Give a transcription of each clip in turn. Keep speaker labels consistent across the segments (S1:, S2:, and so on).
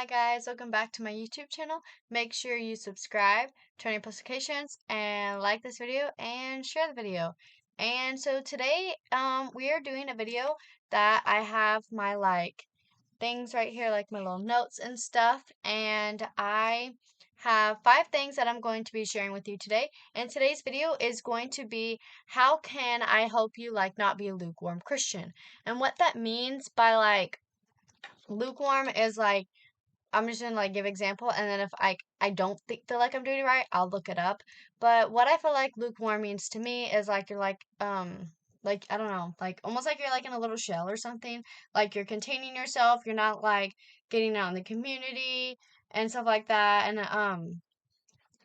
S1: Hi guys, welcome back to my YouTube channel. Make sure you subscribe, turn on your notifications, and like this video and share the video. And so today, we are doing a video that I have my things right here, like my little notes and stuff, and I have 5 things that I'm going to be sharing with you today. And today's video is going to be how can I help you not be a lukewarm Christian? And what that means by lukewarm is I'm just gonna give example, and then if I don't feel like I'm doing it right, I'll look it up. But what I feel like lukewarm means to me is you're I don't know, almost like you're in a little shell or something. Like you're containing yourself, you're not getting out in the community and stuff like that, and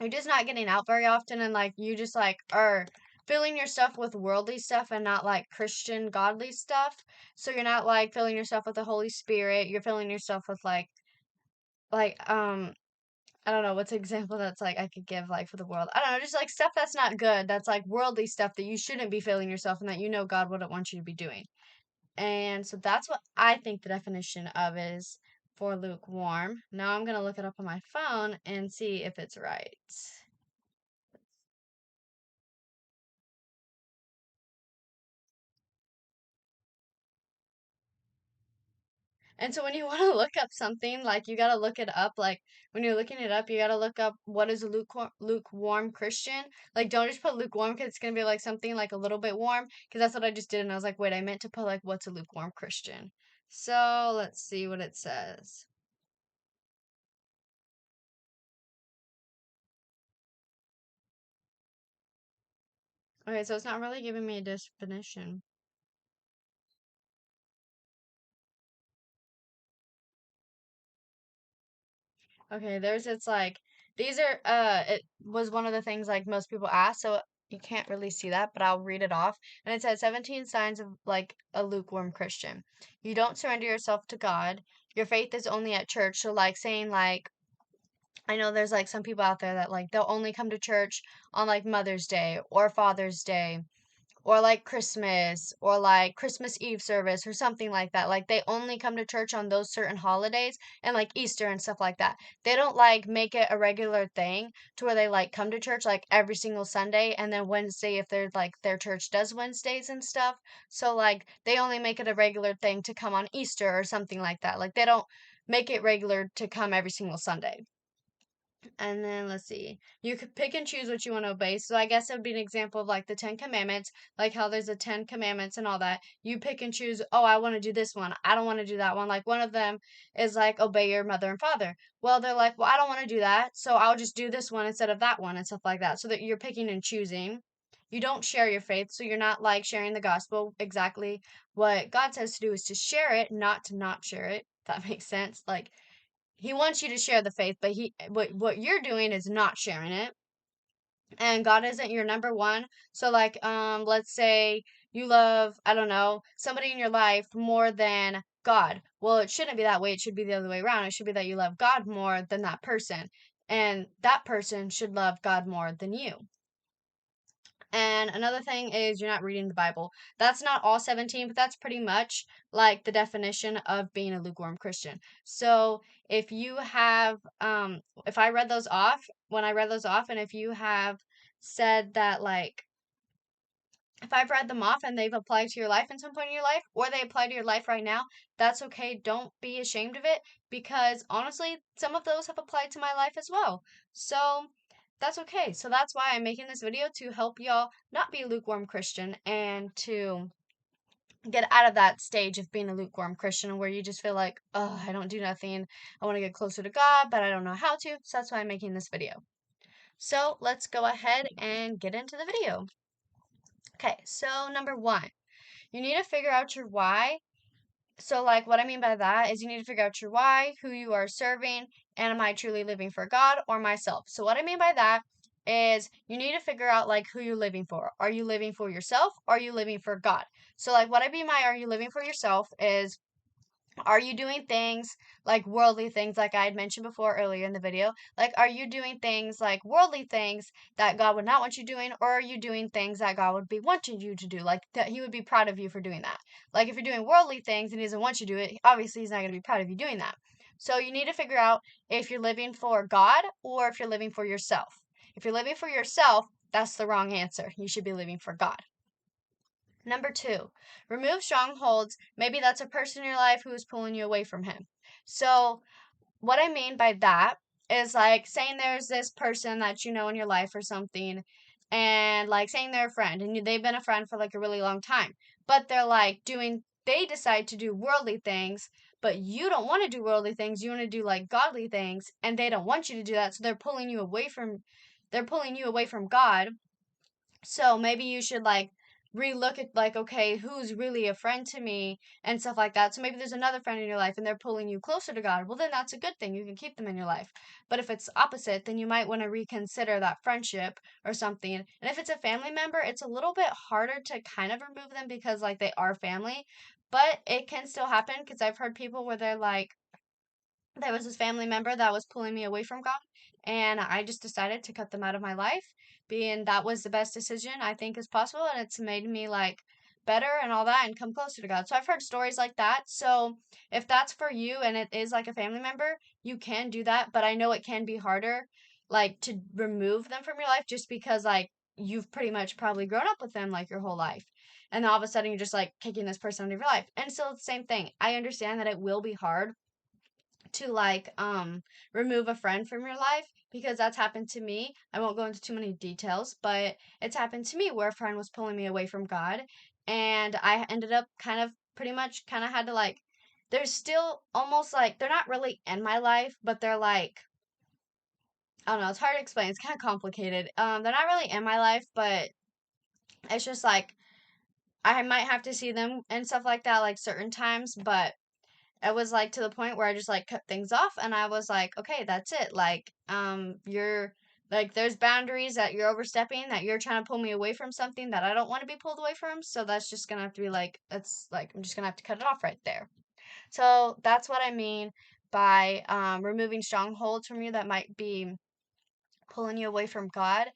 S1: you're just not getting out very often, and you just are filling your stuff with worldly stuff and not Christian godly stuff. So you're not filling yourself with the Holy Spirit. You're filling yourself with like I don't know what's an example that's I could give for the world. I don't know, just stuff that's not good, that's worldly stuff that you shouldn't be filling yourself and that God wouldn't want you to be doing. And so that's what I think the definition of is for lukewarm. Now I'm gonna look it up on my phone and see if it's right. And so when you want to look up something, you got to look it up. When you're looking it up, you got to look up what is a lukewarm Christian. Don't just put lukewarm because it's going to be something a little bit warm, because that's what I just did. And I was like, wait, I meant to put what's a lukewarm Christian. So let's see what it says. Okay, so it's not really giving me a definition. Okay, these are it was one of the things most people ask, so you can't really see that, but I'll read it off. And it says 17 signs of a lukewarm Christian. You don't surrender yourself to God. Your faith is only at church. So saying I know there's some people out there that they'll only come to church on Mother's Day or Father's Day or Christmas or Christmas Eve service or something like that. They only come to church on those certain holidays and Easter and stuff like that. They don't make it a regular thing to where they come to church every single Sunday, and then Wednesday if they're their church does Wednesdays and stuff. So they only make it a regular thing to come on Easter or something like that. They don't make it regular to come every single Sunday. And then let's see. You could pick and choose what you want to obey. So I guess it would be an example of the Ten Commandments, how there's the Ten Commandments and all that. You pick and choose, oh, I want to do this one. I don't want to do that one. One of them is obey your mother and father. Well, they're well, I don't want to do that, so I'll just do this one instead of that one and stuff like that. So that you're picking and choosing. You don't share your faith, so you're not sharing the gospel. Exactly what God says to do is to share it, not to not share it. If that makes sense. He wants you to share the faith, but what you're doing is not sharing it. And God isn't your number one. So let's say you love, I don't know, somebody in your life more than God. Well, it shouldn't be that way. It should be the other way around. It should be that you love God more than that person. And that person should love God more than you. And another thing is you're not reading the Bible. That's not all 17, but that's pretty much the definition of being a lukewarm Christian. So if you have, if I read those off, when I read those off, and if you have said that if I've read them off and they've applied to your life in some point in your life, or they apply to your life right now, that's okay. Don't be ashamed of it, because honestly, some of those have applied to my life as well. So that's okay. So that's why I'm making this video, to help y'all not be a lukewarm Christian and to get out of that stage of being a lukewarm Christian where you just feel oh, I don't do nothing. I want to get closer to God, but I don't know how to. So that's why I'm making this video. So let's go ahead and get into the video. Okay, so number 1, you need to figure out your why. So, what I mean by that is you need to figure out your why, who you are serving, and am I truly living for God or myself? So, what I mean by that is you need to figure out who you're living for. Are you living for yourself? Or are you living for God? So, what I mean by are you living for yourself is, are you doing things worldly things, I had mentioned before earlier in the video? Are you doing things worldly things that God would not want you doing, or are you doing things that God would be wanting you to do? That He would be proud of you for doing that. If you're doing worldly things and He doesn't want you to do it, obviously He's not going to be proud of you doing that. So you need to figure out if you're living for God or if you're living for yourself. If you're living for yourself, that's the wrong answer. You should be living for God. Number two, remove strongholds. Maybe that's a person in your life who is pulling you away from Him. So what I mean by that is like saying there's this person that you know in your life or something, and like saying they're a friend and they've been a friend for like a really long time, but they're like they decide to do worldly things, but you don't want to do worldly things. You want to do like godly things, and they don't want you to do that. So they're pulling you away from God. So maybe you should like relook at like, okay, who's really a friend to me and stuff like that. So maybe there's another friend in your life and they're pulling you closer to God. Well, then that's a good thing. You can keep them in your life. But if it's opposite, then you might want to reconsider that friendship or something. And if it's a family member, it's a little bit harder to kind of remove them because like they are family, but it can still happen because I've heard people where they're like, there was this family member that was pulling me away from God, and I just decided to cut them out of my life, being that was the best decision I think is possible, and it's made me like better and all that and come closer to God. So I've heard stories like that. So if that's for you and it is like a family member, you can do that, but I know it can be harder like to remove them from your life just because like you've pretty much probably grown up with them like your whole life. And then all of a sudden you're just like kicking this person out of your life. And still it's the same thing. I understand that it will be hard to like remove a friend from your life because that's happened to me. I won't go into too many details, but it's happened to me where a friend was pulling me away from God, and I ended up kind of pretty much kind of had to like there's still almost like they're not really in my life, but they're like I don't know, it's hard to explain. It's kind of complicated. They're not really in my life, but it's just like I might have to see them and stuff like that like certain times, but it was like to the point where I just like cut things off and I was like, okay, that's it. Like, you're like, there's boundaries that you're overstepping, that you're trying to pull me away from something that I don't want to be pulled away from. So that's just gonna have to be like, that's like, I'm just gonna have to cut it off right there. So that's what I mean by removing strongholds from you that might be pulling you away from God.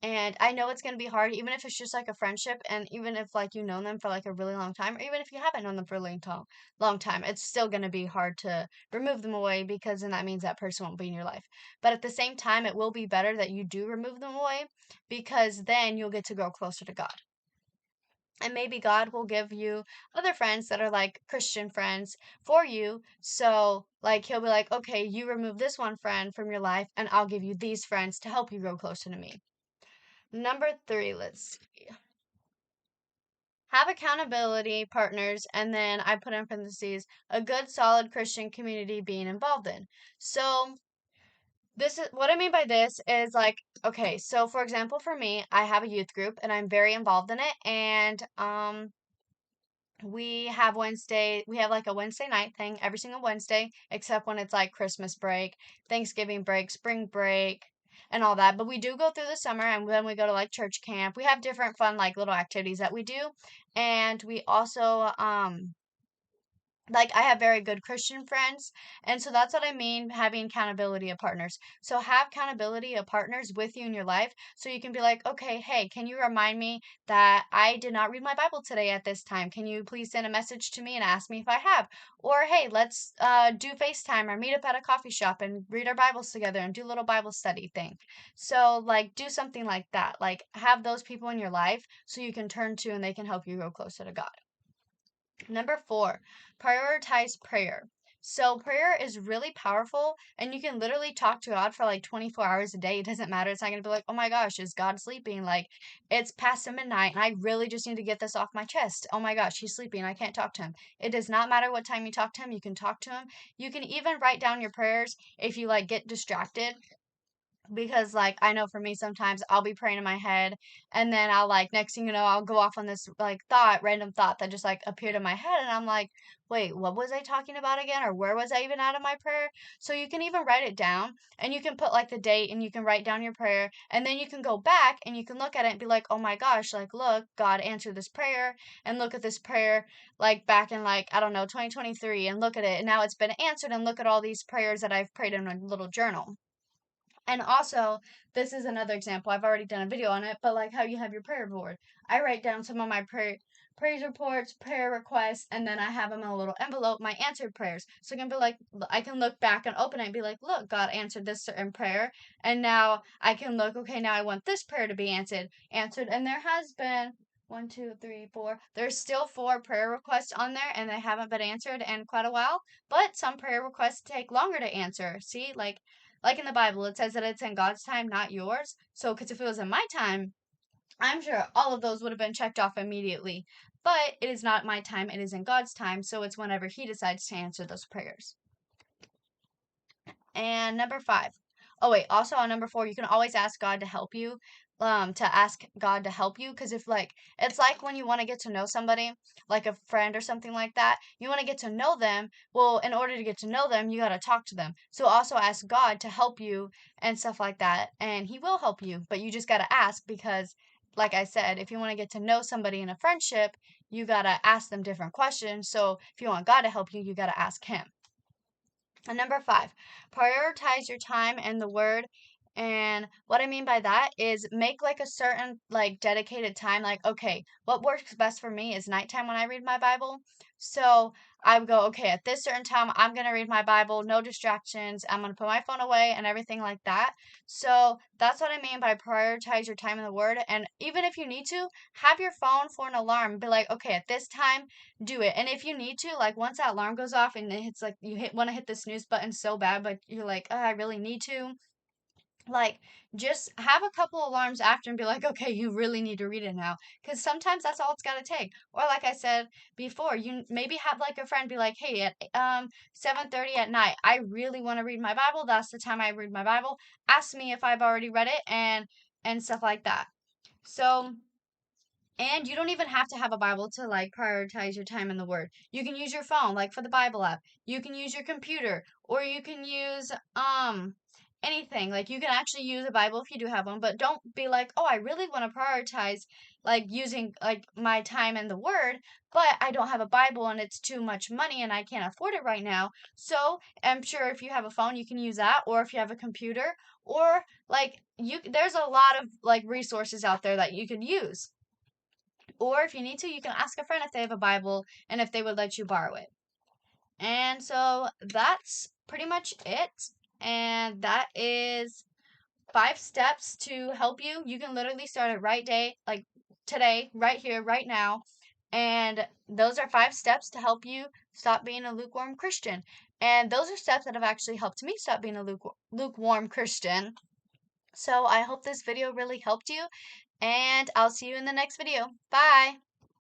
S1: And I know it's going to be hard, even if it's just like a friendship, and even if like you know them for like a really long time, or even if you haven't known them for a long time, it's still going to be hard to remove them away because then that means that person won't be in your life. But at the same time, it will be better that you do remove them away because then you'll get to grow closer to God. And maybe God will give you other friends that are like Christian friends for you. So, like, He'll be like, okay, you remove this one friend from your life, and I'll give you these friends to help you grow closer to me. Number three, let's see. Have accountability partners, and then I put in parentheses, a good, solid Christian community being involved in. So, this is what I mean by this is like, okay, so for example, for me, I have a youth group and I'm very involved in it. And, we have like a Wednesday night thing every single Wednesday, except when it's like Christmas break, Thanksgiving break, spring break, and all that. But we do go through the summer and then we go to like church camp. We have different fun, like little activities that we do. And we also, like I have very good Christian friends, and so that's what I mean having accountability of partners. So have accountability of partners with you in your life so you can be like, okay, hey, can you remind me that I did not read my Bible today at this time? Can you please send a message to me and ask me if I have? Or hey, let's do FaceTime or meet up at a coffee shop and read our Bibles together and do a little Bible study thing. So like do something like that. Like have those people in your life so you can turn to and they can help you go closer to God. Number four, prioritize prayer. So prayer is really powerful and you can literally talk to God for like 24 hours a day. It doesn't matter. It's not going to be like, oh my gosh, is God sleeping? Like it's past midnight and I really just need to get this off my chest. Oh my gosh, he's sleeping. I can't talk to him. It does not matter what time you talk to him. You can talk to him. You can even write down your prayers if you like get distracted because like I know for me sometimes I'll be praying in my head and then I'll like next thing you know I'll go off on this like random thought that just like appeared in my head and I'm like, wait, what was I talking about again, or where was I even out of my prayer? So you can even write it down and you can put like the date and you can write down your prayer and then you can go back and you can look at it and be like, oh my gosh, like look, God answered this prayer, and look at this prayer like back in like I don't know 2023, and look at it and now it's been answered, and look at all these prayers that I've prayed in a little journal. And also, this is another example. I've already done a video on it, but like how you have your prayer board. I write down some of my praise reports, prayer requests, and then I have them in a little envelope, my answered prayers. So I can be like, I can look back and open it and be like, look, God answered this certain prayer, and now I can look, okay, now I want this prayer to be answered, and there has been 1, 2, 3, 4. There's still 4 prayer requests on there, and they haven't been answered in quite a while. But some prayer requests take longer to answer. See, like in the Bible, it says that it's in God's time, not yours. So, because if it was in my time, I'm sure all of those would have been checked off immediately. But it is not my time, it is in God's time, so it's whenever He decides to answer those prayers. And number 5. Oh wait, also on number 4, you can always ask God to help you. To ask God to help you, because if like it's like when you want to get to know somebody, like a friend or something like that, you want to get to know them. Well, in order to get to know them, you got to talk to them. So also ask God to help you and stuff like that, and He will help you, but you just got to ask because, like I said, if you want to get to know somebody in a friendship, you got to ask them different questions. So if you want God to help you, you got to ask Him. And number 5, prioritize your time and the word. And what I mean by that is make like a certain like dedicated time. Like, okay, what works best for me is nighttime when I read my Bible. So I would go, okay, at this certain time, I'm going to read my Bible, no distractions. I'm going to put my phone away and everything like that. So that's what I mean by prioritize your time in the word. And even if you need to, have your phone for an alarm. Be like, okay, at this time, do it. And if you need to, like once that alarm goes off and it's like you want to hit the snooze button so bad, but you're like, oh, I really need to. Like, just have a couple alarms after and be like, okay, you really need to read it now. Because sometimes that's all it's got to take. Or like I said before, you maybe have like a friend be like, hey, at 7:30 at night, I really want to read my Bible. That's the time I read my Bible. Ask me if I've already read it and stuff like that. So and you don't even have to have a Bible to like prioritize your time in the Word. You can use your phone, like for the Bible app. You can use your computer, or you can use anything. Like you can actually use a Bible if you do have one, but don't be like, "Oh, I really want to prioritize like using like my time in the Word, but I don't have a Bible and it's too much money and I can't afford it right now." So, I'm sure if you have a phone, you can use that, or if you have a computer, or like there's a lot of like resources out there that you can use. Or if you need to, you can ask a friend if they have a Bible and if they would let you borrow it. And so that's pretty much it. And that is 5 steps to help you. You can literally start it like today, right here, right now. And those are 5 steps to help you stop being a lukewarm Christian. And those are steps that have actually helped me stop being a lukewarm Christian. So I hope this video really helped you. And I'll see you in the next video. Bye!